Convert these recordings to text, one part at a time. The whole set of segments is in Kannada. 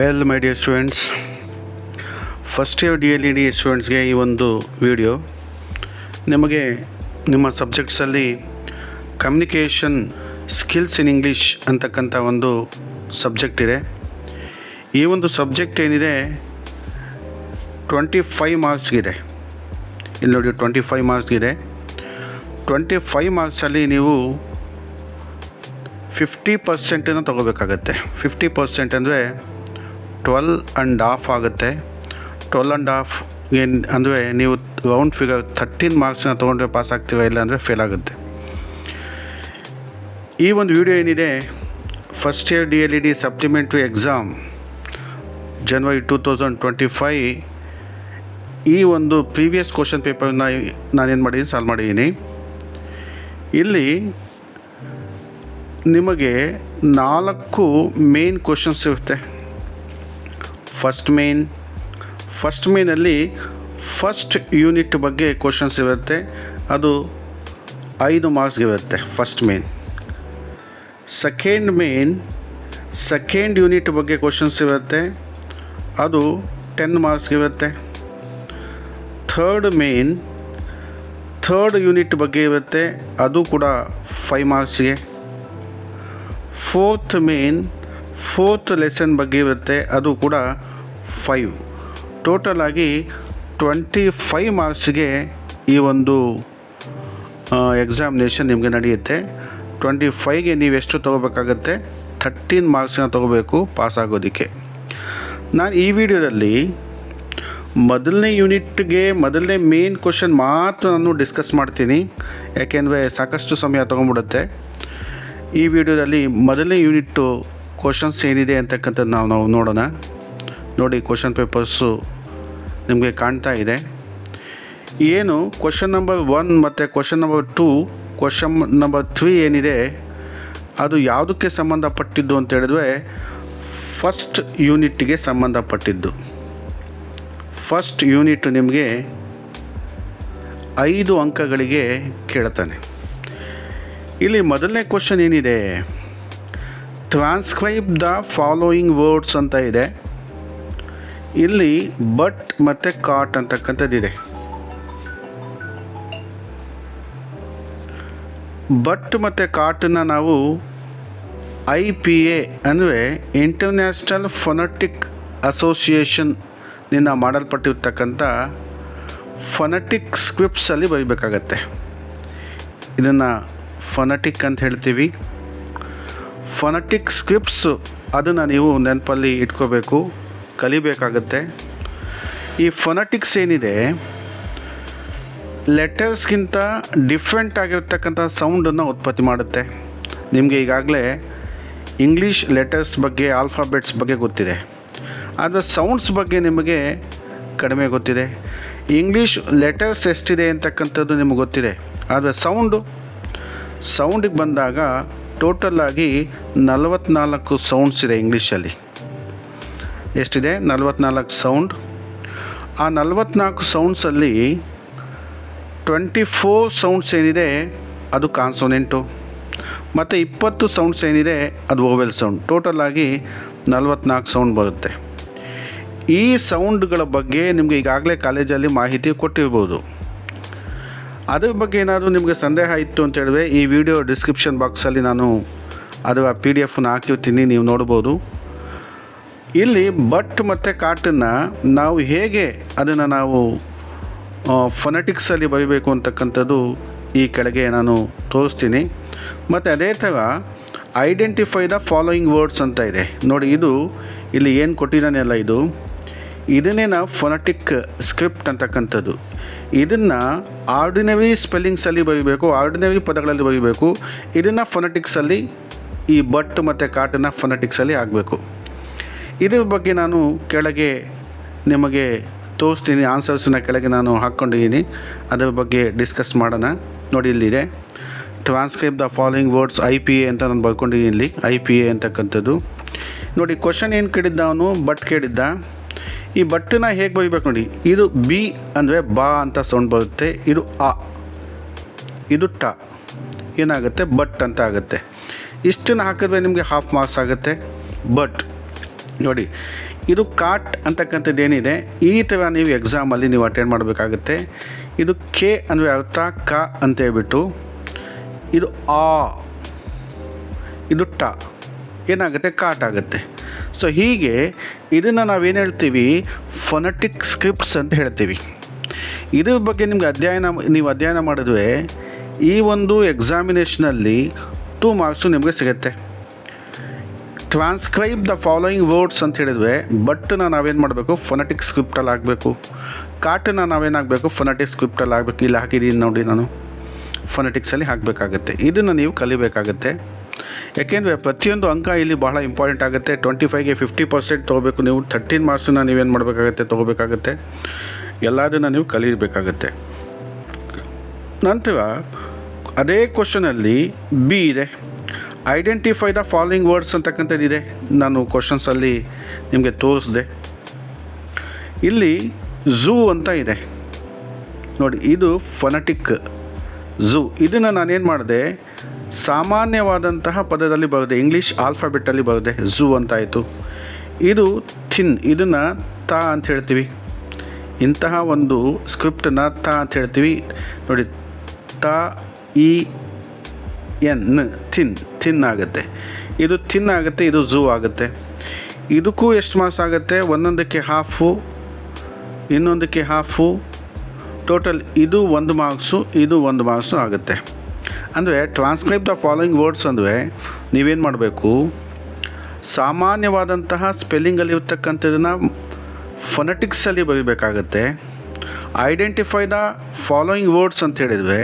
Well my dear students, first year DLED ಸ್ಟೂಡೆಂಟ್ಸ್ಗೆ ಈ ಒಂದು ವಿಡಿಯೋ ನಿಮಗೆ ನಿಮ್ಮ ಸಬ್ಜೆಕ್ಟ್ಸಲ್ಲಿ ಕಮ್ಯುನಿಕೇಷನ್ ಸ್ಕಿಲ್ಸ್ ಇನ್ ಇಂಗ್ಲೀಷ್ ಅಂತಕ್ಕಂಥ ಒಂದು ಸಬ್ಜೆಕ್ಟ್ ಇದೆ. ಈ ಒಂದು ಸಬ್ಜೆಕ್ಟ್ ಏನಿದೆ 25 ಮಾರ್ಕ್ಸ್ಗಿದೆ. ಇಲ್ಲಿ ನೋಡಿ 25 ಮಾರ್ಕ್ಸ್ಗಿದೆ. 25 ಮಾರ್ಕ್ಸಲ್ಲಿ ನೀವು 50% ತೊಗೋಬೇಕಾಗತ್ತೆ. 50% ಅಂದರೆ 12.5 ಆಗುತ್ತೆ. 12.5 ಏನು ಅಂದರೆ ನೀವು ರೌಂಡ್ ಫಿಗರ್ 13 ಮಾರ್ಕ್ಸ್ನ ತೊಗೊಂಡ್ರೆ ಪಾಸ್ ಆಗ್ತೀರಾ, ಇಲ್ಲ ಅಂದರೆ ಫೇಲ್ ಆಗುತ್ತೆ. ಈ ಒಂದು ವಿಡಿಯೋ ಏನಿದೆ first year DLED supplementary exam ಜನವರಿ 2025 ಈ ಒಂದು ಪ್ರೀವಿಯಸ್ ಕ್ವಶನ್ ಪೇಪರ್ನ ನಾನೇನು ಮಾಡಿದ್ದೀನಿ, ಸಾಲ್ವ್ ಮಾಡಿದ್ದೀನಿ. ಇಲ್ಲಿ ನಿಮಗೆ 4 ಮೇನ್ ಕ್ವಶನ್ಸ್ ಇರುತ್ತೆ. ಫಸ್ಟ್ ಮೇನಲ್ಲಿ ಫಸ್ಟ್ ಯೂನಿಟ್ ಬಗ್ಗೆ ಕ್ವಶನ್ಸ್ ಇರುತ್ತೆ. ಅದು 5 ಮಾರ್ಕ್ಸ್ ಇರುತ್ತೆ ಫಸ್ಟ್ ಮೇನ್. ಸೆಕೆಂಡ್ ಯೂನಿಟ್ ಬಗ್ಗೆ ಕ್ವಶನ್ಸ್ ಇರುತ್ತೆ. ಅದು 10 ಮಾರ್ಕ್ಸ್ ಇರುತ್ತೆ. ಥರ್ಡ್ ಯೂನಿಟ್ ಬಗ್ಗೆ ಇರುತ್ತೆ. ಅದು ಕೂಡ 5 ಮಾರ್ಕ್ಸ್ಗೆ. ಫೋರ್ತ್ ಲೆಸನ್ ಬಗ್ಗೆ ಇರುತ್ತೆ. ಅದು ಕೂಡ 5. ಟೋಟಲ್ ಆಗಿ 25 ಮಾರ್ಕ್ಸ್ಗೆ ಈ ಒಂದು ಎಕ್ಸಾಮಿನೇಷನ್ ನಿಮಗೆ ನಡೆಯುತ್ತೆ. 25ಗೆ ನೀವು ಎಷ್ಟು ತೊಗೋಬೇಕಾಗತ್ತೆ? 13 ಮಾರ್ಕ್ಸ್ನ ತೊಗೋಬೇಕು ಪಾಸ್ ಆಗೋದಕ್ಕೆ. ನಾನು ಈ ವಿಡಿಯೋದಲ್ಲಿ ಮೊದಲನೇ ಯೂನಿಟ್ಗೆ ಮೊದಲನೇ ಮೇನ್ ಕ್ವಶನ್ ಮಾತ್ರ ನಾನು ಡಿಸ್ಕಸ್ ಮಾಡ್ತೀನಿ, ಯಾಕೆಂದರೆ ಸಾಕಷ್ಟು ಸಮಯ ತೊಗೊಂಡ್ಬಿಡುತ್ತೆ. ಈ ವಿಡಿಯೋದಲ್ಲಿ ಮೊದಲನೇ ಯೂನಿಟ್ಟು ಕ್ವಶನ್ಸ್ ಏನಿದೆ ಅಂತಕ್ಕಂಥದ್ದು ನಾವು ನೋಡೋಣ. ನೋಡಿ, ಕ್ವಶನ್ ಪೇಪರ್ಸು ನಿಮಗೆ ಕಾಣ್ತಾ ಇದೆ. ಏನು ಕ್ವಶನ್ ನಂಬರ್ 1 ಮತ್ತು ಕ್ವಶನ್ ನಂಬರ್ 2, ಕ್ವಶನ್ ನಂಬರ್ 3 ಏನಿದೆ ಅದು ಯಾವುದಕ್ಕೆ ಸಂಬಂಧಪಟ್ಟಿದ್ದು ಅಂತ ಹೇಳಿದ್ರೆ ಫಸ್ಟ್ ಯೂನಿಟ್ಗೆ ಸಂಬಂಧಪಟ್ಟಿದ್ದು. ಫಸ್ಟ್ ಯೂನಿಟ್ ನಿಮಗೆ 5 ಅಂಕಗಳಿಗೆ ಕೇಳ್ತಾನೆ. ಇಲ್ಲಿ ಮೊದಲನೇ ಕ್ವಶನ್ ಏನಿದೆ, ಟ್ರಾನ್ಸ್ಕ್ರೈಬ್ ದ ಫಾಲೋಯಿಂಗ್ ವರ್ಡ್ಸ್ ಅಂತ ಇದೆ. ಇಲ್ಲಿ ಬಟ್ ಮತ್ತು ಕಾಟ್ ಅಂತಕ್ಕಂಥದ್ದಿದೆ. ಬಟ್ ಮತ್ತು ಕಾಟನ್ನು ನಾವು IPA ಅಂದರೆ ಇಂಟರ್ನ್ಯಾಷನಲ್ ಫೊನೆಟಿಕ್ ಅಸೋಸಿಯೇಷನ್ನಿಂದ ಮಾಡಲ್ಪಟ್ಟಿರ್ತಕ್ಕಂಥ ಫೊನೆಟಿಕ್ ಸ್ಕ್ರಿಪ್ಟ್ಸಲ್ಲಿ ಬರೀಬೇಕಾಗತ್ತೆ. ಇದನ್ನು ಫೊನೆಟಿಕ್ ಅಂತ ಹೇಳ್ತೀವಿ. ಫೊನೆಟಿಕ್ ಸ್ಕ್ರಿಪ್ಟ್ಸು ಅದನ್ನು ನೀವು ನೆನಪಲ್ಲಿ ಇಟ್ಕೋಬೇಕು, ಕಲಿಬೇಕಾಗತ್ತೆ. ಈ ಫೊನೆಟಿಕ್ಸ್ ಏನಿದೆ ಲೆಟರ್ಸ್ಗಿಂತ ಡಿಫ್ರೆಂಟ್ ಆಗಿರ್ತಕ್ಕಂಥ ಸೌಂಡನ್ನು ಉತ್ಪತ್ತಿ ಮಾಡುತ್ತೆ. ನಿಮಗೆ ಈಗಾಗಲೇ ಇಂಗ್ಲೀಷ್ ಲೆಟರ್ಸ್ ಬಗ್ಗೆ, ಆಲ್ಫಾಬೆಟ್ಸ್ ಬಗ್ಗೆ ಗೊತ್ತಿದೆ, ಆದರೆ ಸೌಂಡ್ಸ್ ಬಗ್ಗೆ ನಿಮಗೆ ಕಡಿಮೆ ಗೊತ್ತಿದೆ. ಇಂಗ್ಲೀಷ್ ಲೆಟರ್ಸ್ ಎಷ್ಟಿದೆ ಅಂತಕ್ಕಂಥದ್ದು ನಿಮಗೆ ಗೊತ್ತಿದೆ, ಆದರೆ ಸೌಂಡಿಗೆ ಬಂದಾಗ ಟೋಟಲಾಗಿ 44 ಸೌಂಡ್ಸ್ ಇದೆ ಇಂಗ್ಲೀಷಲ್ಲಿ. ಎಷ್ಟಿದೆ? 44 ಸೌಂಡ್. ಆ 44 ಸೌಂಡ್ಸಲ್ಲಿ 24 ಸೌಂಡ್ಸ್ ಏನಿದೆ ಅದು ಕಾನ್ಸೋನೆಂಟು, ಮತ್ತು 20 ಸೌಂಡ್ಸ್ ಏನಿದೆ ಅದು ವೋವೆಲ್ ಸೌಂಡ್. ಟೋಟಲಾಗಿ 44 ಸೌಂಡ್ ಬರುತ್ತೆ. ಈ ಸೌಂಡ್ಗಳ ಬಗ್ಗೆ ನಿಮಗೆ ಈಗಾಗಲೇ ಕಾಲೇಜಲ್ಲಿ ಮಾಹಿತಿ ಕೊಟ್ಟಿರ್ಬೋದು. ಅದ್ರ ಬಗ್ಗೆ ಏನಾದರೂ ನಿಮಗೆ ಸಂದೇಹ ಇತ್ತು ಅಂತ ಹೇಳಿದ್ರೆ ಈ ವಿಡಿಯೋ ಡಿಸ್ಕ್ರಿಪ್ಷನ್ ಬಾಕ್ಸಲ್ಲಿ ನಾನು ಅದರ PDF ಹಾಕಿರ್ತೀನಿ, ನೀವು ನೋಡ್ಬೋದು. ಇಲ್ಲಿ ಬಟ್ ಮತ್ತು ಕಾಟನ್ನು ನಾವು ಹೇಗೆ ಅದನ್ನು ನಾವು ಫೊನೆಟಿಕ್ಸಲ್ಲಿ ಬರೀಬೇಕು ಅಂತಕ್ಕಂಥದ್ದು ಈ ಕೆಳಗೆ ನಾನು ತೋರಿಸ್ತೀನಿ. ಮತ್ತು ಅದೇ ಥರ ಐಡೆಂಟಿಫೈ ದ ಫಾಲೋಯಿಂಗ್ ವರ್ಡ್ಸ್ ಅಂತ ಇದೆ ನೋಡಿ. ಇದು ಇಲ್ಲಿ ಏನು ಕೊಟ್ಟಿದ್ದಾನೆಲ್ಲ ಇದನ್ನೇ ನಾವು ಫೊನೆಟಿಕ್ ಸ್ಕ್ರಿಪ್ಟ್ ಅಂತಕ್ಕಂಥದ್ದು. ಇದನ್ನು ಆರ್ಡಿನರಿ ಸ್ಪೆಲ್ಲಿಂಗ್ಸಲ್ಲಿ ಬರೀಬೇಕು, ಆರ್ಡಿನರಿ ಪದಗಳಲ್ಲಿ ಬರೀಬೇಕು. ಇದನ್ನು ಫೊನೆಟಿಕ್ಸಲ್ಲಿ ಈ ಬಟ್ ಮತ್ತು ಕಾಟನ್ನು ಫೊನೆಟಿಕ್ಸಲ್ಲಿ ಆಗಬೇಕು. ಇದ್ರ ಬಗ್ಗೆ ನಾನು ಕೆಳಗೆ ನಿಮಗೆ ತೋರಿಸ್ತೀನಿ. ಆನ್ಸರ್ಸನ್ನ ಕೆಳಗೆ ನಾನು ಹಾಕ್ಕೊಂಡಿದ್ದೀನಿ, ಅದರ ಬಗ್ಗೆ ಡಿಸ್ಕಸ್ ಮಾಡೋಣ. ನೋಡಿ, ಇಲ್ಲಿದೆ transcribe the following words IPA ಅಂತ ನಾನು ಬರ್ಕೊಂಡಿದ್ದೀನಿ. ಇಲ್ಲಿ IPA ಅಂತಕ್ಕಂಥದ್ದು ನೋಡಿ. ಕ್ವಶನ್ ಏನು ಕೇಳಿದ್ದ ಅವನು? ಬಟ್ ಕೇಳಿದ್ದ. ಈ ಬಟ್ಟನ್ನ ಹೇಗೆ ಬರೀಬೇಕು ನೋಡಿ. ಇದು B ಅಂದರೆ ಬಾ ಅಂತ ಸೌಂಡ್ ಬರುತ್ತೆ. ಇದು ಆ, ಇದು ಟ, ಏನಾಗುತ್ತೆ? ಬಟ್ ಅಂತ ಆಗುತ್ತೆ. ಇಷ್ಟನ್ನು ಹಾಕಿದ್ರೆ ನಿಮಗೆ ಹಾಫ್ ಮಾರ್ಕ್ಸ್ ಆಗುತ್ತೆ. ಬಟ್ ನೋಡಿ, ಇದು ಕಾಟ್ ಅಂತಕ್ಕಂಥದ್ದು ಏನಿದೆ, ಈ ಥರ ನೀವು ಎಕ್ಸಾಮಲ್ಲಿ ನೀವು ಅಟೆಂಡ್ ಮಾಡಬೇಕಾಗುತ್ತೆ. ಇದು ಕೆ ಅಂದರೆ ಅರ್ಥ ಕ ಅಂತ ಹೇಳ್ಬಿಟ್ಟು, ಇದು ಆ, ಇದು ಟ ಏನಾಗುತ್ತೆ ಕಾಟ್ ಆಗುತ್ತೆ. ಸೊ ಹೀಗೆ ಇದನ್ನು ನಾವೇನು ಹೇಳ್ತೀವಿ ಫೊನೆಟಿಕ್ ಸ್ಕ್ರಿಪ್ಟ್ಸ್ ಅಂತ ಹೇಳ್ತೀವಿ. ಇದ್ರ ಬಗ್ಗೆ ನಿಮ್ಗೆ ನೀವು ಅಧ್ಯಯನ ಮಾಡಿದ್ರೆ ಈ ಒಂದು ಎಕ್ಸಾಮಿನೇಷನಲ್ಲಿ 2 ಮಾರ್ಕ್ಸು ನಿಮಗೆ ಸಿಗುತ್ತೆ. ಟ್ರಾನ್ಸ್ಕ್ರೈಬ್ ದ ಫಾಲೋಯಿಂಗ್ ವರ್ಡ್ಸ್ ಅಂತ ಹೇಳಿದ್ರೆ ಬಟ್ಟನ್ನ ನಾವೇನು ಮಾಡಬೇಕು ಫೊನೆಟಿಕ್ ಸ್ಕ್ರಿಪ್ಟಲ್ಲಿ ಆಗಬೇಕು, ಕಾಟನ್ನ ನಾವೇನಾಗಬೇಕು ಫೊನೆಟಿಕ್ ಸ್ಕ್ರಿಪ್ಟಲ್ಲಿ ಆಗಬೇಕು. ಇಲ್ಲಿ ಹಾಕಿದ್ದೀನಿ ನೋಡಿ, ನಾನು ಫೊನೆಟಿಕ್ಸಲ್ಲಿ ಹಾಕಬೇಕಾಗತ್ತೆ. ಇದನ್ನು ನೀವು ಕಲಿಬೇಕಾಗತ್ತೆ. ಯಾಕೆಂದರೆ ಪ್ರತಿಯೊಂದು ಅಂಕ ಇಲ್ಲಿ ಬಹಳ ಇಂಪಾರ್ಟೆಂಟ್ ಆಗುತ್ತೆ. 25ಗೆ 50% ತೊಗೋಬೇಕು ನೀವು. 13 ಮಾರ್ಕ್ಸನ್ನ ನೀವೇನು ಮಾಡಬೇಕಾಗತ್ತೆ ತೊಗೋಬೇಕಾಗತ್ತೆ. ಎಲ್ಲದನ್ನು ನೀವು ಕಲಿಯಬೇಕಾಗತ್ತೆ. ನಂತರ ಅದೇ ಕ್ವಶನಲ್ಲಿ ಬಿ ಇದೆ, ಐಡೆಂಟಿಫೈ ದ ಫಾಲೋಯಿಂಗ್ ವರ್ಡ್ಸ್ ಅಂತಕ್ಕಂಥದ್ದಿದೆ. ನಾನು ಕ್ವಶನ್ಸಲ್ಲಿ ನಿಮಗೆ ತೋರಿಸಿದೆ. ಇಲ್ಲಿ ಝೂ ಅಂತ ಇದೆ ನೋಡಿ, ಇದು ಫೊನೆಟಿಕ್ ಝೂ. ಇದನ್ನು ನಾನೇನು ಮಾಡಿದೆ ಸಾಮಾನ್ಯವಾದಂತಹ ಪದದಲ್ಲಿ ಬರುತ್ತೆ, ಇಂಗ್ಲೀಷ್ ಆಲ್ಫಾಬೆಟಲ್ಲಿ ಬರುತ್ತೆ, ಝೂ ಅಂತಾಯಿತು. ಇದು ಥಿನ್, ಇದನ್ನು ತ ಅಂತ ಹೇಳ್ತೀವಿ. ಇಂತಹ ಒಂದು ಸ್ಕ್ರಿಪ್ಟನ್ನ ತ ಅಂತ ಹೇಳ್ತೀವಿ ನೋಡಿ. ತ ಇ ಎನ್ ಥಿನ್ ಆಗುತ್ತೆ. ಇದು ಥಿನ್ ಆಗುತ್ತೆ, ಇದು ಝೂ ಆಗುತ್ತೆ. ಇದಕ್ಕೂ ಎಷ್ಟು ಮಾರ್ಕ್ಸ್ ಆಗುತ್ತೆ, ಒಂದೊಂದಕ್ಕೆ ಹಾಫು, ಇನ್ನೊಂದಕ್ಕೆ ಹಾಫು, ಟೋಟಲ್ ಇದು 1 ಮಾರ್ಕ್ಸು, ಇದು 1 ಮಾರ್ಕ್ಸು ಆಗುತ್ತೆ. ಅಂದರೆ ಟ್ರಾನ್ಸ್ಕ್ರೈಬ್ ದ ಫಾಲೋಯಿಂಗ್ ವರ್ಡ್ಸ್ ಅಂದರೆ ನೀವೇನು ಮಾಡಬೇಕು, ಸಾಮಾನ್ಯವಾದಂತಹ ಸ್ಪೆಲ್ಲಿಂಗಲ್ಲಿರ್ತಕ್ಕಂಥದ್ದನ್ನು ಫೊನೆಟಿಕ್ಸಲ್ಲಿ ಬರೀಬೇಕಾಗತ್ತೆ. ಐಡೆಂಟಿಫೈ ದ ಫಾಲೋಯಿಂಗ್ ವರ್ಡ್ಸ್ ಅಂತ ಹೇಳಿದರೆ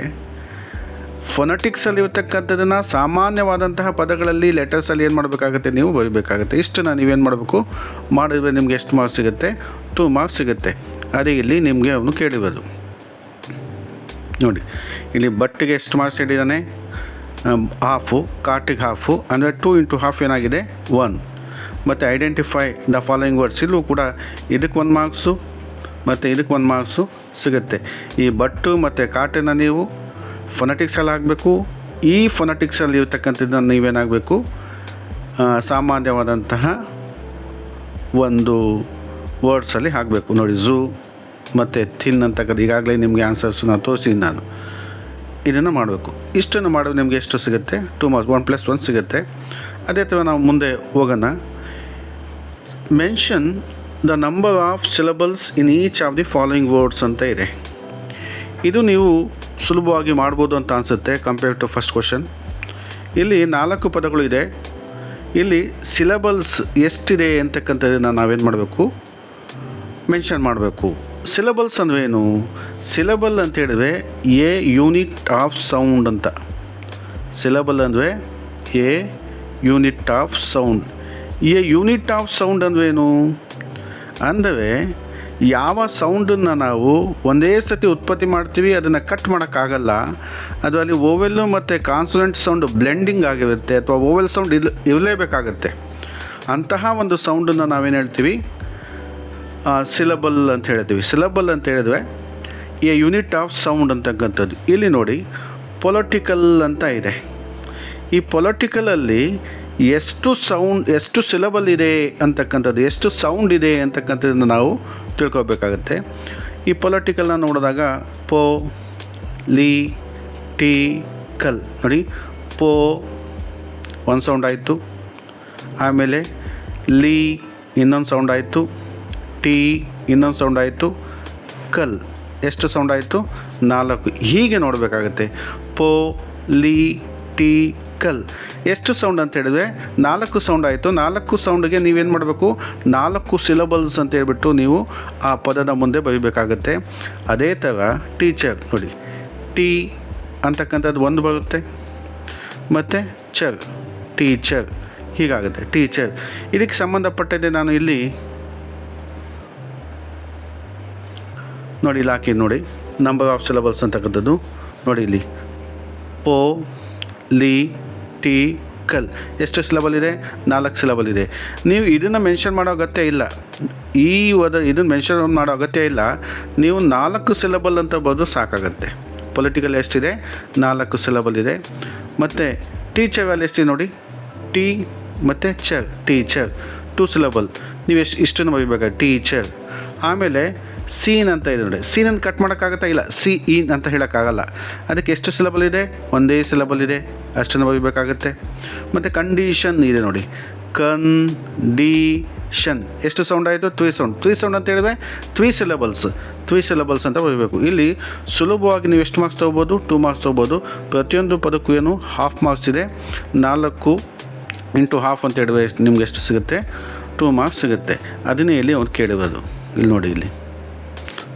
ಫೊನೆಟಿಕ್ಸಲ್ಲಿರ್ತಕ್ಕಂಥದ್ದನ್ನು ಸಾಮಾನ್ಯವಾದಂತಹ ಪದಗಳಲ್ಲಿ ಲೆಟರ್ಸಲ್ಲಿ ಏನು ಮಾಡಬೇಕಾಗತ್ತೆ ನೀವು ಬರೀಬೇಕಾಗತ್ತೆ. ಇಷ್ಟನ್ನು ನೀವೇನು ಮಾಡಬೇಕು ಮಾಡಿದರೆ ನಿಮಗೆ ಎಷ್ಟು ಮಾರ್ಕ್ಸ್ ಸಿಗುತ್ತೆ 2 ಮಾರ್ಕ್ಸ್ ಸಿಗುತ್ತೆ. ಅದೇ ಇಲ್ಲಿ ನಿಮಗೆ ಅವನು ಕೇಳಿರೋದು ನೋಡಿ. ಇಲ್ಲಿ ಬಟ್ಟಿಗೆ ಎಷ್ಟು ಮಾರ್ಕ್ಸ್ ಹೇಳಿದ್ದಾನೆ, ಹಾಫು, ಕಾಟಿಗೆ ಹಾಫು, ಅಂದರೆ 2 × ಹಾಫ್ ಏನಾಗಿದೆ 1. ಮತ್ತು ಐಡೆಂಟಿಫೈ ದ ಫಾಲೋಯಿಂಗ್ ವರ್ಡ್ಸ್, ಇಲ್ಲೂ ಕೂಡ ಇದಕ್ಕೆ 1 ಮಾರ್ಕ್ಸು ಮತ್ತು ಇದಕ್ಕೆ 1 ಮಾರ್ಕ್ಸು ಸಿಗುತ್ತೆ. ಈ ಬಟ್ಟು ಮತ್ತು ಕಾಟನ್ನು ನೀವು ಫೊನೆಟಿಕ್ಸಲ್ಲಿ ಹಾಕಬೇಕು. ಈ ಫೊನೆಟಿಕ್ಸಲ್ಲಿ ಇರ್ತಕ್ಕಂಥದ್ದನ್ನು ನೀವೇನಾಗಬೇಕು ಸಾಮಾನ್ಯವಾದಂತಹ ಒಂದು ವರ್ಡ್ಸಲ್ಲಿ ಹಾಕಬೇಕು ನೋಡಿ. ಝೂ ಮತ್ತು ಥಿನ್ ಅಂತಕ್ಕಂಥ ಈಗಾಗಲೇ ನಿಮಗೆ ಆನ್ಸರ್ಸನ್ನ ತೋರಿಸಿದ್ದೀನಿ ನಾನು. ಇದನ್ನು ಮಾಡಬೇಕು. ಇಷ್ಟನ್ನು ಮಾಡೋದು ನಿಮಗೆ ಎಷ್ಟು ಸಿಗುತ್ತೆ 2 ಮಾರ್ಕ್ಸ್, 1 + 1 ಸಿಗುತ್ತೆ. ಅದೇ ಥರ ನಾವು ಮುಂದೆ ಹೋಗೋಣ. Mention the number of syllables in each of the following words ಅಂತ ಇದೆ. ಇದು ನೀವು ಸುಲಭವಾಗಿ ಮಾಡ್ಬೋದು ಅಂತ ಅನಿಸುತ್ತೆ ಕಂಪೇರ್ ಟು ಫಸ್ಟ್ ಕ್ವಶನ್. ಇಲ್ಲಿ 4 ಪದಗಳು ಇದೆ. ಇಲ್ಲಿ ಸಿಲಬಲ್ಸ್ ಎಷ್ಟಿದೆ ಅಂತಕ್ಕಂಥದ್ದನ್ನು ನಾವೇನು ಮಾಡಬೇಕು ಮೆನ್ಷನ್ ಮಾಡಬೇಕು. ಸಿಲಬಲ್ಸ್ ಅಂದರೆ ಏನು, ಸಿಲಬಲ್ ಅಂತ ಹೇಳಿದ್ರೆ ಎ ಯೂನಿಟ್ ಆಫ್ ಸೌಂಡ್ ಅಂತ. ಸಿಲಬಲ್ ಅಂದರೆ A unit of sound. A unit of sound ಅಂದರೆ ಏನು ಅಂದರೆ ಯಾವ ಸೌಂಡನ್ನು ನಾವು ಒಂದೇ ಸತಿ ಉತ್ಪತ್ತಿ ಮಾಡ್ತೀವಿ, ಅದನ್ನು ಕಟ್ ಮಾಡೋಕ್ಕಾಗಲ್ಲ. ಅದು ಅಲ್ಲಿ ಓವೆಲ್ಲು ಮತ್ತು ಕಾನ್ಸೊನೆಂಟ್ ಸೌಂಡ್ ಬ್ಲೆಂಡಿಂಗ್ ಆಗಿರುತ್ತೆ, ಅಥವಾ ಓವೆಲ್ ಸೌಂಡ್ ಇರಲೇಬೇಕಾಗತ್ತೆ. ಅಂತಹ ಒಂದು ಸೌಂಡನ್ನು ನಾವೇನು ಹೇಳ್ತೀವಿ ಸಿಲಬಲ್ ಅಂತ ಹೇಳ್ತೀವಿ. ಸಿಲಬಲ್ ಅಂತ ಹೇಳಿದ್ರೆ ಎ ಯೂನಿಟ್ ಆಫ್ ಸೌಂಡ್ ಅಂತಕ್ಕಂಥದ್ದು. ಇಲ್ಲಿ ನೋಡಿ ಪೊಲಿಟಿಕಲ್ ಅಂತ ಇದೆ. ಈ ಪೊಲಿಟಿಕಲಲ್ಲಿ ಎಷ್ಟು ಸಿಲಬಲ್ ಇದೆ ಅಂತಕ್ಕಂಥದ್ದು, ಎಷ್ಟು ಸೌಂಡ್ ಇದೆ ಅಂತಕ್ಕಂಥದ್ದನ್ನು ನಾವು ತಿಳ್ಕೊಬೇಕಾಗತ್ತೆ. ಈ ಪೊಲಿಟಿಕಲ್ನ ನೋಡಿದಾಗ ಪೋ ಲಿ ಟಿ ಕಲ್ ನೋಡಿ, ಪೋ 1 ಸೌಂಡ್ ಆಯಿತು, ಆಮೇಲೆ ಲಿ ಇನ್ನೊಂದು ಸೌಂಡ್ ಆಯಿತು, ಟಿ ಇನ್ನೊಂದು ಸೌಂಡ್ ಆಯಿತು, ಕಲ್ ಎಷ್ಟು ಸೌಂಡ್ ಆಯಿತು 4. ಹೀಗೆ ನೋಡಬೇಕಾಗತ್ತೆ. ಪೋ ಲಿ ಟಿ ಕಲ್ ಎಷ್ಟು ಸೌಂಡ್ ಅಂತ ಹೇಳಿದ್ರೆ 4 ಸೌಂಡ್ ಆಯಿತು. 4 ಸೌಂಡ್ಗೆ ನೀವೇನು ಮಾಡಬೇಕು 4 ಸಿಲಬಲ್ಸ್ ಅಂತ ಹೇಳ್ಬಿಟ್ಟು ನೀವು ಆ ಪದದ ಮುಂದೆ ಬರೀಬೇಕಾಗತ್ತೆ. ಅದೇ ಥರ ಟೀಚರ್ ನೋಡಿ, ಟಿ ಅಂತಕ್ಕಂಥದ್ದು 1 ಬರುತ್ತೆ, ಮತ್ತು ಚರ್ ಟೀಚರ್ ಹೀಗಾಗುತ್ತೆ. ಟೀಚರ್ ಇದಕ್ಕೆ ಸಂಬಂಧಪಟ್ಟಂತೆ ನಾನು ಇಲ್ಲಿ ನೋಡಿ ಇಲ್ಲಿ ಹಾಕಿ ನೋಡಿ, ನಂಬರ್ ಆಫ್ ಸಿಲಬಲ್ಸ್ ಅಂತಕ್ಕಂಥದ್ದು ನೋಡಿ. ಇಲ್ಲಿ ಪೋ ಲಿ ಟಿ ಕಲ್ ಎಷ್ಟು ಸಿಲಬಲ್ ಇದೆ 4 ಸಿಲಬಲ್ ಇದೆ. ನೀವು ಇದನ್ನು ಮೆನ್ಷನ್ ಮಾಡೋ ಅಗತ್ಯ ಇಲ್ಲ, ಇದನ್ನು ಮೆನ್ಷನ್ ಮಾಡೋ ಅಗತ್ಯ ಇಲ್ಲ. ನೀವು 4 ಸಿಲಬಲ್ ಅಂತ ಬರೆದು ಸಾಕಾಗತ್ತೆ. ಪೊಲಿಟಿಕಲ್ ಎಷ್ಟಿದೆ 4 ಸಿಲಬಲ್ ಇದೆ. ಮತ್ತು ಟೀಚರ್ ವ್ಯಾಲ್ಯೂ ಎಷ್ಟಿದೆ ನೋಡಿ, ಟಿ ಮತ್ತು ಚರ್ ಟೀಚರ್ 2 ಸಿಲಬಲ್. ನೀವು ಇಷ್ಟನ್ನು ಬರೀಬೇಕಾದ್ರೆ ಟೀಚರ್. ಆಮೇಲೆ ಸೀನ್ ಅಂತ ಇದೆ ನೋಡಿ, ಸೀನನ್ನು ಕಟ್ ಮಾಡೋಕ್ಕಾಗತ್ತಾ? ಇಲ್ಲ, ಸಿ ಇನ್ ಅಂತ ಹೇಳೋಕ್ಕಾಗಲ್ಲ. ಅದಕ್ಕೆ ಎಷ್ಟು ಸಿಲಬಲ್ ಇದೆ? ಒಂದೇ ಸಿಲಬಲ್ ಇದೆ, ಅಷ್ಟನ್ನು ಬರೀಬೇಕಾಗತ್ತೆ. ಮತ್ತು ಕಂಡೀಷನ್ ಇದೆ ನೋಡಿ, ಕಂಡೀಷನ್ ಎಷ್ಟು ಸೌಂಡ್ ಆಯಿತು? 3 ಸೌಂಡ್. 3 ಸೌಂಡ್ ಅಂತ ಹೇಳಿದ್ರೆ 3 ಸಿಲಬಲ್ಸ್ ಅಂತ ಬರೀಬೇಕು. ಇಲ್ಲಿ ಸುಲಭವಾಗಿ ನೀವು ಎಷ್ಟು ಮಾರ್ಕ್ಸ್ ತೊಗೋಬೋದು? 2 ಮಾರ್ಕ್ಸ್ ತೊಗೋಬೋದು. ಪ್ರತಿಯೊಂದು ಪದಕ್ಕೂ ಏನು ಹಾಫ್ ಮಾರ್ಕ್ಸ್ ಇದೆ. 4 ಇಂಟು ಹಾಫ್ ಅಂತ ಹೇಳಿದ್ರೆ ನಿಮ್ಗೆ ಎಷ್ಟು ಸಿಗುತ್ತೆ? 2 ಮಾರ್ಕ್ಸ್ ಸಿಗುತ್ತೆ. ಅದನ್ನೇ ಇಲ್ಲಿ ಅವ್ನು ಕೇಳಿರೋದು. ಇಲ್ಲಿ ನೋಡಿ, ಇಲ್ಲಿ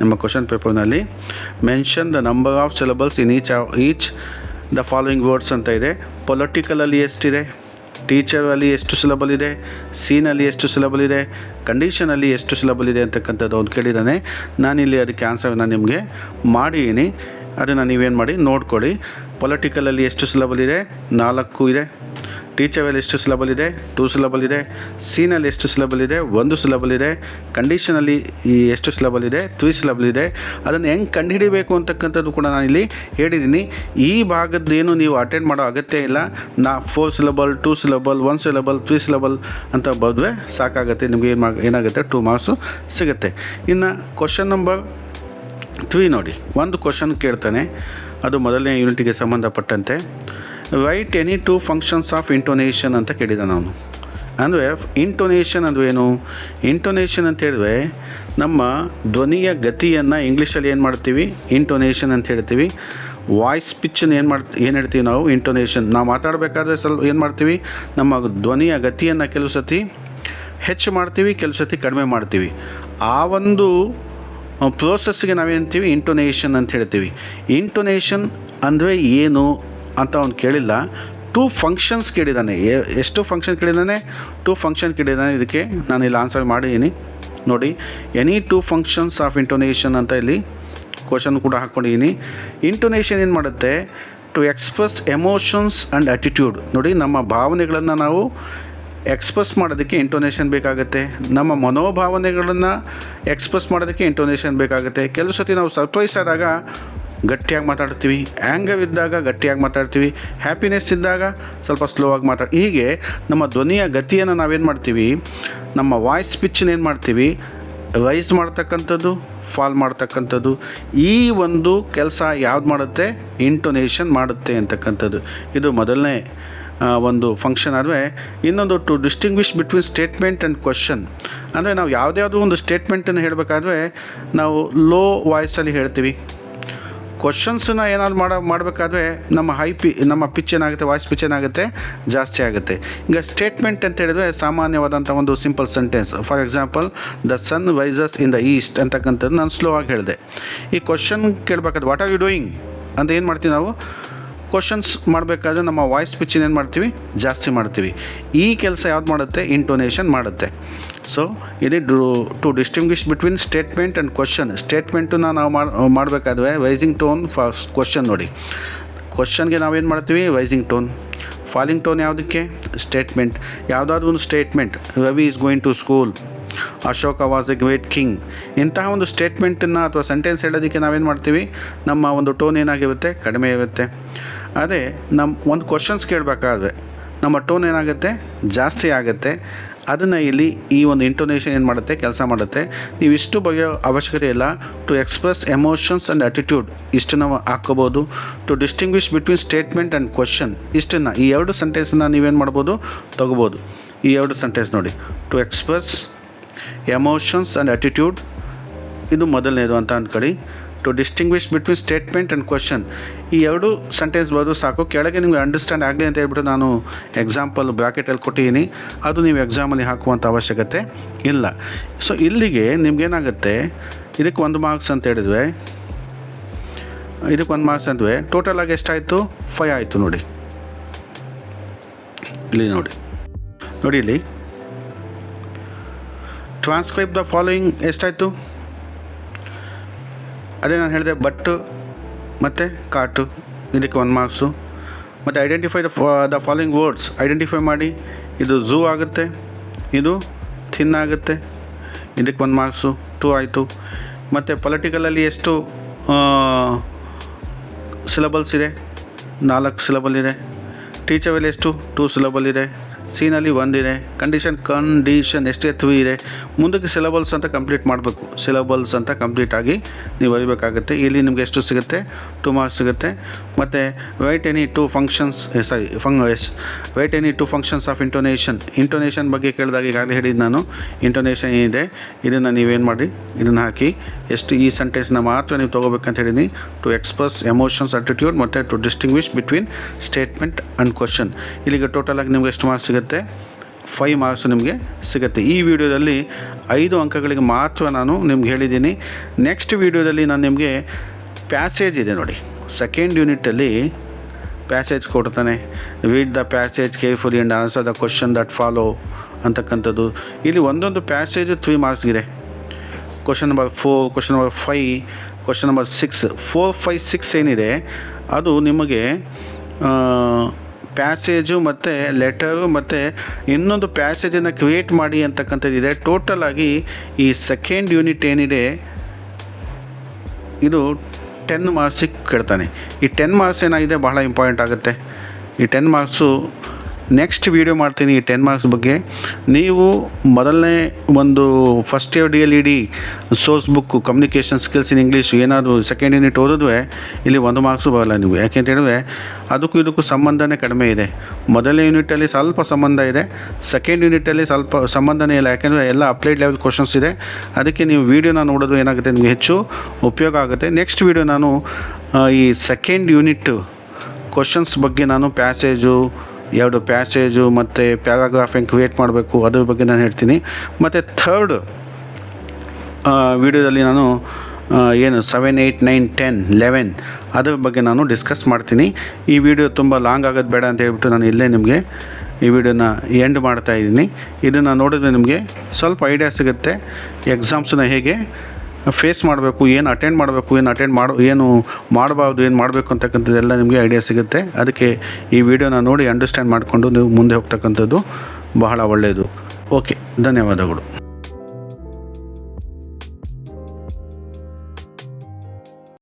ನಮ್ಮ ಕ್ವಶನ್ ಪೇಪರ್ನಲ್ಲಿ mention the number of syllables in each the following words ಅಂತ ಇದೆ. ಪೊಲಿಟಿಕಲಲ್ಲಿ ಎಷ್ಟಿದೆ, ಟೀಚರಲ್ಲಿ ಎಷ್ಟು ಸಿಲಬಲ್ ಇದೆ, ಸೀನಲ್ಲಿ ಎಷ್ಟು ಸಿಲಬಲ್ ಇದೆ, ಕಂಡೀಷನಲ್ಲಿ ಎಷ್ಟು ಸಿಲಬಲ್ ಇದೆ ಅಂತಕ್ಕಂಥದ್ದು ಅವ್ನು ಕೇಳಿದ್ದಾನೆ. ನಾನಿಲ್ಲಿ ಅದಕ್ಕೆ ಆನ್ಸರ್ನ ನಿಮಗೆ ಮಾಡಿದ್ದೀನಿ, ಅದನ್ನು ನೀವೇನು ಮಾಡಿ ನೋಡ್ಕೊಳ್ಳಿ. ಪೊಲಿಟಿಕಲಲ್ಲಿ ಎಷ್ಟು ಸಿಲಬಲ್ ಇದೆ? 4 ಇದೆ. ಟೀಚರಲ್ಲಿ ಎಷ್ಟು ಸಿಲಬಲ್ ಇದೆ? 2 ಸಿಲಬಲ್ ಇದೆ. ಸೀನಲ್ಲಿ ಎಷ್ಟು ಸಿಲಬಲ್ ಇದೆ? 1 ಸಿಲಬಲ್ ಇದೆ. ಕಂಡೀಷನಲ್ಲಿ ಎಷ್ಟು ಸಿಲಬಲ್ ಇದೆ? 3 ಸಿಲಬಲ್ ಇದೆ. ಅದನ್ನು ಹೆಂಗೆ ಕಂಡುಹಿಡಿಬೇಕು ಅಂತಕ್ಕಂಥದ್ದು ಕೂಡ ನಾನಿಲ್ಲಿ ಹೇಳಿದ್ದೀನಿ. ಈ ಭಾಗದ್ದೇನು ನೀವು ಅಟೆಂಡ್ ಮಾಡೋ ಅಗತ್ಯ ಇಲ್ಲ. 4 ಸಿಲಬಲ್, 2 ಸಿಲಬಲ್, 1 ಸಿಲಬಲ್, 3 ಸಿಲಬಲ್ ಅಂತ ಬರೆದ್ರೆ ಸಾಕಾಗುತ್ತೆ. ನಿಮಗೆ ಏನಾಗುತ್ತೆ? 2 ಮಾರ್ಕ್ಸು ಸಿಗುತ್ತೆ. ಇನ್ನು ಕ್ವಶನ್ ನಂಬರ್ 3 ನೋಡಿ, ಒಂದು ಕ್ವಶನ್ ಕೇಳ್ತಾನೆ. ಅದು ಮೊದಲನೇ ಯೂನಿಟಿಗೆ ಸಂಬಂಧಪಟ್ಟಂತೆ. Right any 2 functions of intonation ಅಂತ ಕೇಳಿದ ನಾನು. ಅಂದರೆ ಇಂಟೋನೇಷನ್ ಅಂದರೆ ಏನು? ಇಂಟೋನೇಷನ್ ಅಂತ ಹೇಳಿದ್ರೆ ನಮ್ಮ ಧ್ವನಿಯ ಗತಿಯನ್ನು ಇಂಗ್ಲೀಷಲ್ಲಿ ಏನು ಮಾಡ್ತೀವಿ? ಇಂಟೋನೇಷನ್ ಅಂತ ಹೇಳ್ತೀವಿ. ವಾಯ್ಸ್ ಪಿಚ್ಚನ್ನು ಏನು ಹೇಳ್ತೀವಿ ನಾವು? ಇಂಟೋನೇಷನ್. ನಾವು ಮಾತಾಡಬೇಕಾದ್ರೆ ಸ್ವಲ್ಪ ಏನು ಮಾಡ್ತೀವಿ? ನಮ್ಮ ಧ್ವನಿಯ ಗತಿಯನ್ನು ಕೆಲವು ಸತಿ ಹೆಚ್ಚು ಮಾಡ್ತೀವಿ, ಕೆಲವು ಸತಿ ಕಡಿಮೆ ಮಾಡ್ತೀವಿ. ಆ ಒಂದು ಪ್ರೋಸೆಸ್ಗೆ ನಾವೇಂತೀವಿ? ಇಂಟೋನೇಷನ್ ಅಂತ ಹೇಳ್ತೀವಿ. ಇಂಟೋನೇಷನ್ ಅಂದರೆ ಏನು ಅಂತ ಅವ್ನು ಕೇಳಿಲ್ಲ, 2 ಫಂಕ್ಷನ್ಸ್ ಕೇಳಿದ್ದಾನೆ. ಎಷ್ಟು ಫಂಕ್ಷನ್ ಕೇಳಿದ್ದಾನೆ? 2 ಫಂಕ್ಷನ್ ಕೇಳಿದ್ದಾನೆ. ಇದಕ್ಕೆ ನಾನು ಇಲ್ಲಿ ಆನ್ಸರ್ ಮಾಡಿದ್ದೀನಿ ನೋಡಿ. ಎನಿ 2 ಫಂಕ್ಷನ್ಸ್ ಆಫ್ ಇಂಟೋನೇಷನ್ ಅಂತ ಇಲ್ಲಿ ಕ್ವಶನ್ ಕೂಡ ಹಾಕ್ಕೊಂಡಿದ್ದೀನಿ. ಇಂಟೋನೇಷನ್ ಏನು ಮಾಡುತ್ತೆ? To express emotions and attitude. ನೋಡಿ, ನಮ್ಮ ಭಾವನೆಗಳನ್ನು ನಾವು ಎಕ್ಸ್ಪ್ರೆಸ್ ಮಾಡೋದಕ್ಕೆ ಇಂಟೋನೇಷನ್ ಬೇಕಾಗುತ್ತೆ. ನಮ್ಮ ಮನೋಭಾವನೆಗಳನ್ನು ಎಕ್ಸ್ಪ್ರೆಸ್ ಮಾಡೋದಕ್ಕೆ ಇಂಟೋನೇಷನ್ ಬೇಕಾಗುತ್ತೆ. ಕೆಲವು ಸತಿ ನಾವು ಸರ್ಪ್ರೈಸ್ ಆದಾಗ ಗಟ್ಟಿಯಾಗಿ ಮಾತಾಡ್ತೀವಿ, ಆ್ಯಂಗರ್ ಇದ್ದಾಗ ಗಟ್ಟಿಯಾಗಿ ಮಾತಾಡ್ತೀವಿ, ಹ್ಯಾಪಿನೆಸ್ ಇದ್ದಾಗ ಸ್ವಲ್ಪ ಸ್ಲೋ ಆಗಿ ಹೀಗೆ ನಮ್ಮ ಧ್ವನಿಯ ಗತಿಯನ್ನು ನಾವೇನು ಮಾಡ್ತೀವಿ? ನಮ್ಮ ವಾಯ್ಸ್ ಪಿಚ್ಚನ್ನು ಏನು ಮಾಡ್ತೀವಿ? ರೈಸ್ ಮಾಡ್ತಕ್ಕಂಥದ್ದು, ಫಾಲ್ ಮಾಡ್ತಕ್ಕಂಥದ್ದು. ಈ ಒಂದು ಕೆಲಸ ಯಾವ್ದು ಮಾಡುತ್ತೆ? ಇಂಟೋನೇಷನ್ ಮಾಡುತ್ತೆ ಅಂತಕ್ಕಂಥದ್ದು. ಇದು ಮೊದಲನೇ ಒಂದು ಫಂಕ್ಷನ್. ಆದರೆ ಇನ್ನೊಂದು to distinguish between statement and question. ಅಂದರೆ ನಾವು ಯಾವುದ್ಯಾವುದೋ ಒಂದು ಸ್ಟೇಟ್ಮೆಂಟನ್ನು ಹೇಳಬೇಕಾದ್ರೆ ನಾವು ಲೋ ವಾಯ್ಸಲ್ಲಿ ಹೇಳ್ತೀವಿ. ಕ್ವಶನ್ಸನ್ನ ಏನಾದ್ರು ಮಾಡಬೇಕಾದ್ರೆ ನಮ್ಮ ಪಿಚ್ ಏನಾಗುತ್ತೆ? ವಾಯ್ಸ್ ಪಿಚ್ ಏನಾಗುತ್ತೆ? ಜಾಸ್ತಿ ಆಗುತ್ತೆ. ಈಗ ಸ್ಟೇಟ್ಮೆಂಟ್ ಅಂತ ಹೇಳಿದ್ರೆ ಸಾಮಾನ್ಯವಾದಂಥ ಒಂದು simple sentence. For example, the sun rises in the east ಅಂತಕ್ಕಂಥದ್ದು ನಾನು ಸ್ಲೋ ಆಗಿ ಹೇಳಿದೆ. ಈ ಕ್ವಶನ್ ಕೇಳಬೇಕಾದ್ರೆ ವಾಟ್ ಆರ್ ಯು ಡೂಯಿಂಗ್ ಅಂತ ಏನು ಮಾಡ್ತೀವಿ ನಾವು? ಕ್ವಶನ್ಸ್ ಮಾಡಬೇಕಾದ್ರೆ ನಮ್ಮ ವಾಯ್ಸ್ ಪಿಚ್ಚನ್ನು ಏನು ಮಾಡ್ತೀವಿ? ಜಾಸ್ತಿ ಮಾಡ್ತೀವಿ. ಈ ಕೆಲಸ ಯಾವ್ದು ಮಾಡುತ್ತೆ? ಇಂಟೋನೇಷನ್ ಮಾಡುತ್ತೆ. ಸೊ ಇದು to distinguish between statement and question. ಸ್ಟೇಟ್ಮೆಂಟನ್ನ ನಾವು ಮಾಡಬೇಕಾದ್ರೆ ರೈಸಿಂಗ್ ಟೋನ್ ಫಾರ್ ಕ್ವಶನ್. ನೋಡಿ, ಕ್ವಶನ್ಗೆ ನಾವೇನು ಮಾಡ್ತೀವಿ? Rising tone. ಫಾಲಿಂಗ್ ಟೋನ್ ಯಾವುದಕ್ಕೆ? ಸ್ಟೇಟ್ಮೆಂಟ್. ಯಾವುದಾದ್ರೂ ಒಂದು statement, Ravi is going to school, Ashoka was a great king, ಇಂತಹ ಒಂದು ಸ್ಟೇಟ್ಮೆಂಟನ್ನು ಅಥವಾ ಸೆಂಟೆನ್ಸ್ ಹೇಳೋದಕ್ಕೆ ನಾವೇನು ಮಾಡ್ತೀವಿ? ನಮ್ಮ ಒಂದು ಟೋನ್ ಏನಾಗಿರುತ್ತೆ? ಕಡಿಮೆ ಇರುತ್ತೆ. ಅದೇ ಒಂದು ಕ್ವಶನ್ಸ್ ಕೇಳಬೇಕಾದ್ರೆ ನಮ್ಮ ಟೋನ್ ಏನಾಗುತ್ತೆ? ಜಾಸ್ತಿ ಆಗುತ್ತೆ. ಅದನ್ನು ಇಲ್ಲಿ ಈ ಒಂದು ಇಂಟೋನೇಷನ್ ಏನು ಮಾಡುತ್ತೆ? ಕೆಲಸ ಮಾಡುತ್ತೆ. ನೀವು ಇಷ್ಟು ಬಗೆಯೋ ಅವಶ್ಯಕತೆ ಇಲ್ಲ. To express emotions and attitude ಇಷ್ಟನ್ನು ಹಾಕ್ಕೋಬೋದು. To distinguish between statement and question ಇಷ್ಟನ್ನು, ಈ 2 ಸೆಂಟೆನ್ಸನ್ನು ನೀವೇನು ಮಾಡ್ಬೋದು? ತೊಗೋಬೋದು. ಈ 2 ಸೆಂಟೆನ್ಸ್ ನೋಡಿ, to express emotions and attitude, ಇದು ಮೊದಲನೇದು ಅಂತ ಅಂದ್ಕೊಳ್ಳಿ. To distinguish between statement and question, ಈ 2 ಸೆಂಟೆನ್ಸ್ ಬರೋದು ಸಾಕು. ಕೆಳಗೆ ನಿಮಗೆ ಅಂಡರ್ಸ್ಟ್ಯಾಂಡ್ ಆಗಲಿ ಅಂತ ಹೇಳ್ಬಿಟ್ಟು ನಾನು ಎಕ್ಸಾಂಪಲ್ ಬ್ರ್ಯಾಕೆಟಲ್ಲಿ ಕೊಟ್ಟಿದ್ದೀನಿ. ಅದು ನೀವು ಎಕ್ಸಾಮಲ್ಲಿ ಹಾಕುವಂಥ ಅವಶ್ಯಕತೆ ಇಲ್ಲ. ಸೊ ಇಲ್ಲಿಗೆ ನಿಮ್ಗೇನಾಗುತ್ತೆ? ಇದಕ್ಕೆ 1 ಮಾರ್ಕ್ಸ್ ಅಂತ ಹೇಳಿದ್ವಿ, ಇದಕ್ಕೆ 1 ಮಾರ್ಕ್ಸ್ ಅಂದ್ವಿ. ಟೋಟಲಾಗಿ ಎಷ್ಟಾಯಿತು? 5 ಆಯಿತು. ನೋಡಿ ಇಲ್ಲಿ ನೋಡಿ ಇಲ್ಲಿ ಟ್ರಾನ್ಸ್ಕ್ರೈಬ್ ದ ಫಾಲೋಯಿಂಗ್ ಎಷ್ಟಾಯಿತು? ಅದೇ ನಾನು ಹೇಳಿದೆ, ಬಟ್ಟು ಮತ್ತು ಕಾಟು, ಇದಕ್ಕೆ 1 ಮಾರ್ಕ್ಸು. ಮತ್ತು identify the following words, identify ಮಾಡಿ. ಇದು ಝೂ ಆಗುತ್ತೆ, ಇದು ಥಿನ್ ಆಗುತ್ತೆ, ಇದಕ್ಕೆ 1 ಮಾರ್ಕ್ಸು, 2 ಆಯಿತು. ಮತ್ತು ಪೊಲಿಟಿಕಲಲ್ಲಿ ಎಷ್ಟು ಸಿಲಬಲ್ಸ್ ಇದೆ? 4 ಸಿಲಬಲ್ ಇದೆ. ಟೀಚರಲ್ಲಿ ಎಷ್ಟು? 2 ಸಿಲಬಲ್ ಇದೆ. ಸಿನಲ್ಲಿ ಒಂದಿದೆ, ಕಂಡೀಷನ್ ಎಷ್ಟೇ 3 ಇದೆ. ಮುಂದಕ್ಕೆ ಸಿಲಬಲ್ಸ್ ಅಂತ ಕಂಪ್ಲೀಟ್ ಮಾಡಬೇಕು. ಸಿಲಬಲ್ಸ್ ಅಂತ ಕಂಪ್ಲೀಟ್ ಆಗಿ ನೀವು ಓದಬೇಕಾಗುತ್ತೆ. ಇಲ್ಲಿ ನಿಮಗೆ ಎಷ್ಟು ಸಿಗುತ್ತೆ? 2 ಮಾರ್ಕ್ಸ್ ಸಿಗುತ್ತೆ. ಮತ್ತು right any 2 functions right any 2 functions of intonation ಬಗ್ಗೆ ಕೇಳಿದಾಗ ಈಗಾಗಲೇ ಹೇಳಿದ್ದು ನಾನು. ಇಂಟೋನೇಷನ್ ಏನಿದೆ ಇದನ್ನು ನೀವೇನು ಮಾಡಿ, ಇದನ್ನು ಹಾಕಿ ಎಷ್ಟು ಈ ಸೆಂಟೆನ್ಸ್ನ ಮಾತ್ರ ನೀವು ತೊಗೋಬೇಕಂತ ಹೇಳಿದ್ದೀನಿ. ಟು ಎಕ್ಸ್ಪ್ರೆಸ್ ಎಮೋಷನ್ಸ್, ಅಟಿಟ್ಯೂಡ್ ಮತ್ತು to distinguish between statement and question. ಇಲ್ಲಿಗೆ ಟೋಟಲಾಗಿ ನಿಮಗೆ ಎಷ್ಟು ಮಾರ್ಕ್ಸ್ ಸಿಗುತ್ತೆ? 5 ಮಾರ್ಕ್ಸ್ ನಿಮಗೆ ಸಿಗುತ್ತೆ. ಈ ವಿಡಿಯೋದಲ್ಲಿ 5 ಅಂಕಗಳಿಗೆ ಮಾತ್ರ ನಾನು ನಿಮ್ಗೆ ಹೇಳಿದ್ದೀನಿ. ನೆಕ್ಸ್ಟ್ ವಿಡಿಯೋದಲ್ಲಿ ನಾನು ನಿಮಗೆ ಪ್ಯಾಸೇಜ್ ಇದೆ ನೋಡಿ, ಸೆಕೆಂಡ್ ಯೂನಿಟಲ್ಲಿ ಪ್ಯಾಸೇಜ್ ಕೊಡ್ತಾನೆ. Read the passage carefully and answer the question that follow ಅಂತಕ್ಕಂಥದ್ದು. ಇಲ್ಲಿ ಒಂದೊಂದು ಪ್ಯಾಸೇಜ್ 3 ಮಾರ್ಕ್ಸ್ ಇದೆ. Question number 4, question number 5, question number 6, 4, 5, 6 ಏನಿದೆ ಅದು ನಿಮಗೆ ಪ್ಯಾಸೇಜು ಮತ್ತು ಲೆಟರು ಮತ್ತು ಇನ್ನೊಂದು ಪ್ಯಾಸೇಜನ್ನು ಕ್ರಿಯೇಟ್ ಮಾಡಿ ಅಂತಕ್ಕಂಥದ್ದಿದೆ. ಟೋಟಲಾಗಿ ಈ ಸೆಕೆಂಡ್ ಯೂನಿಟ್ ಏನಿದೆ ಇದು 10 ಮಾರ್ಕ್ಸಿಗೆ ಕೇಳ್ತಾನೆ. ಈ 10 ಮಾರ್ಕ್ಸ್ ಏನಾಗಿದೆ ಬಹಳ ಇಂಪಾರ್ಟೆಂಟ್ ಆಗುತ್ತೆ. ಈ 10 ಮಾರ್ಕ್ಸು ನೆಕ್ಸ್ಟ್ ವೀಡಿಯೋ ಮಾಡ್ತೀನಿ. ಈ 10 ಮಾರ್ಕ್ಸ್ ಬಗ್ಗೆ ನೀವು ಮೊದಲನೇ ಒಂದು first year DLED source book communication skills in English ಏನಾದರೂ ಸೆಕೆಂಡ್ ಯೂನಿಟ್ ಓದಿದ್ವೆ ಇಲ್ಲಿ 1 ಮಾರ್ಕ್ಸು ಬರಲ್ಲ ನೀವು. ಯಾಕೆಂತ ಹೇಳಿದ್ರೆ ಅದಕ್ಕೂ ಇದಕ್ಕೂ ಸಂಬಂಧನೇ ಕಡಿಮೆ ಇದೆ. ಮೊದಲನೇ ಯೂನಿಟಲ್ಲಿ ಸ್ವಲ್ಪ ಸಂಬಂಧ ಇದೆ, ಸೆಕೆಂಡ್ ಯೂನಿಟಲ್ಲಿ ಸ್ವಲ್ಪ ಸಂಬಂಧನೇ ಇಲ್ಲ. ಯಾಕೆಂದರೆ ಎಲ್ಲ ಅಪ್ಲೈಡ್ ಲೆವೆಲ್ ಕ್ವಶನ್ಸ್ ಇದೆ. ಅದಕ್ಕೆ ನೀವು ವೀಡಿಯೋನ ನೋಡೋದು ಏನಾಗುತ್ತೆ ನಿಮಗೆ ಹೆಚ್ಚು ಉಪಯೋಗ ಆಗುತ್ತೆ. ನೆಕ್ಸ್ಟ್ ವೀಡಿಯೋ ನಾನು ಈ ಸೆಕೆಂಡ್ ಯೂನಿಟ್ ಕ್ವಶನ್ಸ್ ಬಗ್ಗೆ ನಾನು ಎರಡು ಪ್ಯಾಸೇಜು ಮತ್ತು ಪ್ಯಾರಾಗ್ರಾಫ್ ಹೆಂಗೆ ಕ್ರಿಯೇಟ್ ಮಾಡಬೇಕು ಅದ್ರ ಬಗ್ಗೆ ನಾನು ಹೇಳ್ತೀನಿ. ಮತ್ತು ಥರ್ಡ್ ವಿಡಿಯೋದಲ್ಲಿ ನಾನು 7, 8, 9, 10, 11 ಅದ್ರ ಬಗ್ಗೆ ನಾನು ಡಿಸ್ಕಸ್ ಮಾಡ್ತೀನಿ. ಈ ವಿಡಿಯೋ ತುಂಬ ಲಾಂಗ್ ಆಗೋದು ಬೇಡ ಅಂತ ಹೇಳ್ಬಿಟ್ಟು ನಾನು ಇಲ್ಲೇ ನಿಮಗೆ ಈ ವಿಡಿಯೋನ ಎಂಡ್ ಮಾಡ್ತಾಯಿದ್ದೀನಿ. ಇದನ್ನು ನೋಡಿದ್ರೆ ನಿಮಗೆ ಸ್ವಲ್ಪ ಐಡಿಯಾ ಸಿಗುತ್ತೆ. ಎಕ್ಸಾಮ್ಸನ್ನ ಹೇಗೆ ಫೇಸ್ ಮಾಡಬೇಕು, ಏನು ಅಟೆಂಡ್ ಮಾಡಬೇಕು, ಏನು ಮಾಡಬಾರ್ದು, ಏನು ಮಾಡಬೇಕು ಅಂತಕ್ಕಂಥದ್ದೆಲ್ಲ ನಿಮಗೆ ಐಡಿಯಾ ಸಿಗುತ್ತೆ. ಅದಕ್ಕೆ ಈ ವಿಡಿಯೋನ ನೋಡಿ ಅಂಡರ್ಸ್ಟ್ಯಾಂಡ್ ಮಾಡಿಕೊಂಡು ನೀವು ಮುಂದೆ ಹೋಗ್ತಕ್ಕಂಥದ್ದು ಬಹಳ ಒಳ್ಳೆಯದು. ಓಕೆ, ಧನ್ಯವಾದಗಳು.